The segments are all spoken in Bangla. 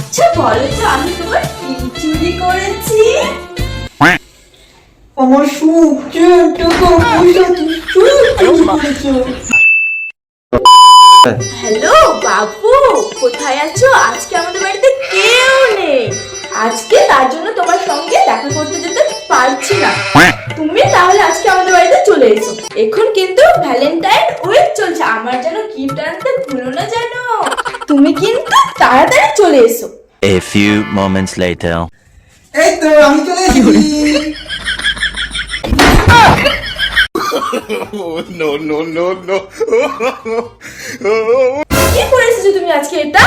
আচ্ছা বলো তো আমি তোমার কি চুরি করেছি? আমার সুখ টাকা পয়সা চুরি করেছো। হ্যালো বাবু, কোথায় আছো? আজকে আমাদের বাড়িতে কেউ নেই। আজকে তার জন্য তোমার সঙ্গে দেখা করতে যেতে পারছি না। তুমি তাহলে আজকে আমাদের বাড়িতে চলে এসো। এখন কিন্তু ভ্যালেন্টাইন উইক চলছে, আমার যেন গিফট আনতে ভুলো না জানো। তুমি কিন্তু তাড়াতাড়ি চলে এসো। A few moments later. এই তো আমি চলে এসেছি। No, no, no, no. কি করে এসেছো তুমি আজকে এটা?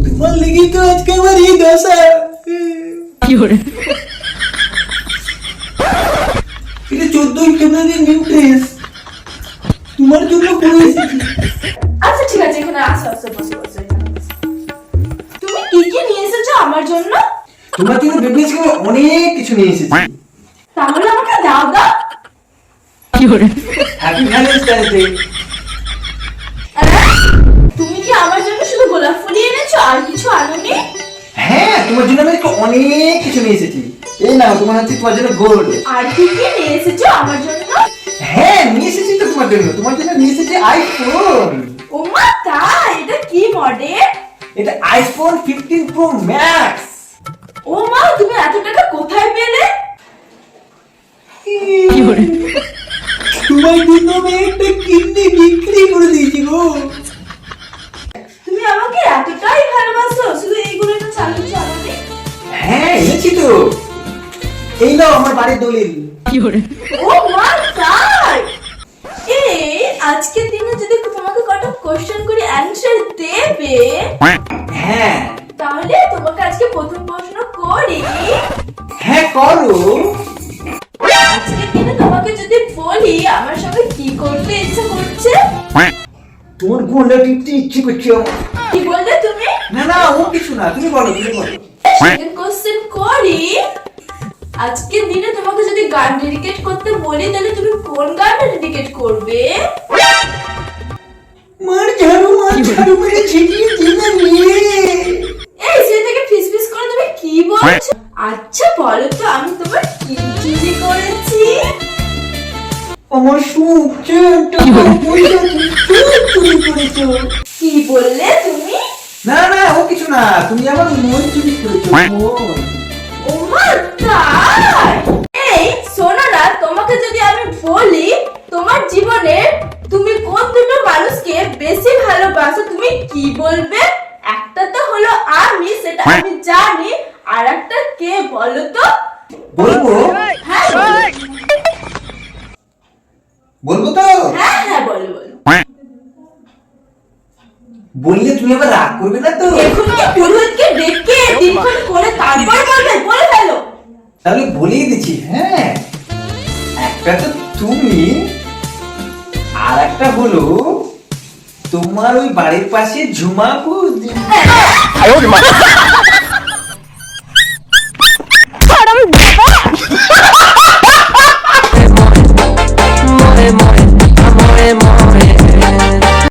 তোমার লেগে তো আজকে আমার এই দশা। কি করে? এটা 14ই ফেব্রুয়ারি নিউ ড্রেস তোমার জন্য পরে এসেছি। আচ্ছা ঠিক আছে, এখানে আসো আসো, বসো বসো এখানে বসো। তুমি কি কি নিয়ে এসেছো আমার জন্য? তোমার জন্য বেবি আজকে অনেক কিছু নিয়ে এসেছি। তাহলে আমাকে দাও দাও। কি করে? Happy Valentine day. তুমি কি আমার জন্য শুধু গোলাপ ফুল এনেছো আর কিছু আনোনি? হ্যাঁ, তোমার জন্য আমি আজকে অনেক কিছু নিয়ে এসেছি। এই নাও তোমার হচ্ছে তোমার জন্য গোল্ড। আর কি কি নিয়ে এসেছো আমার জন্য? হ্যাঁ, নিয়ে এসেছি তো তোমার জন্য নিয়ে এসেছি আইফোন। ও মা তাই? এটা কি মডেল? এটা আইফোন 15 প্রো ম্যাক্স। ও মা, তুমি এত টাকা কোথায় পেলে? কি করে? তোমার জন্য আমি একটা কিডনি বিক্রি করে দিয়েছি গো। তুমি আমাকে এতটাই ভালোবাসো, শুধু এইগুলো একটু চালিয়েছো আমাকে? হ্যাঁ, এনেছি তো। এই নাও আমার বাড়ির দলিল। কি করে? ও মা তাই? এই আজকের দিনে যদি তোমাকে কটা কোশ্চেন করে অ্যানসার দেবে, হ্যাঁ তাহলে তোমাকে আজকে প্রথম প্রশ্ন করি। হ্যাঁ করো। আজকের দিনে তোমাকে যদি বলি আমার সঙ্গে কি করতে ইচ্ছা করছে? তোমার গোল্ডা টিপতে ইচ্ছে করছে আমার। কি বললে তুমি? না না, ও কিছু না, তুমি বলো তুমি বলো। সেকেন্ড কোশ্চেন করি। আজকের দিনে তোমাকে যদি গান ডেডিকেট করতে বলি তাহলে তুমি কোন গানটা ডেডিকেট করবে? মার ঝাড়ু মেরে ছিটিয়ে দিনা নিয়ে। এই সে থেকে ফিসফিস করে তুমি কি বলছো? আচ্ছা বলো তো আমি তোমার কি চুরি করেছি? আমার সুখ টাকা পয়সা চুরি করেছো। কি বললে তুমি? না না, ও কিছু না, তুমি আমার মন চুরি করেছো। মন। ও মা তাই? এই শোনো না, তোমাকে যদি আমি বলি তোমার জীবনে তুমি কোন দুটো মানুষকে বেশি ভালোবাসো, তুমি কি বলবে? একটা তো হলো আমি, সেটা আমি জানি, আর একটা কে বলো তো? বলবো? হ্যাঁ বলো। বলবো তো? হ্যাঁ হ্যাঁ বলো বলো। বললে তুমি আবার রাগ করবে না তো? এখন কি পুরোহিতকে ডেকে দিনক্ষণ করে তারপর বলবে? বলে ফেলো। তাহলে বলেই দিচ্ছি। হ্যাঁ, একটা তো তুমি, আর একটা হলো তোমার ওই বাড়ির পাশে ঝুমাপু। হ্যাঁ।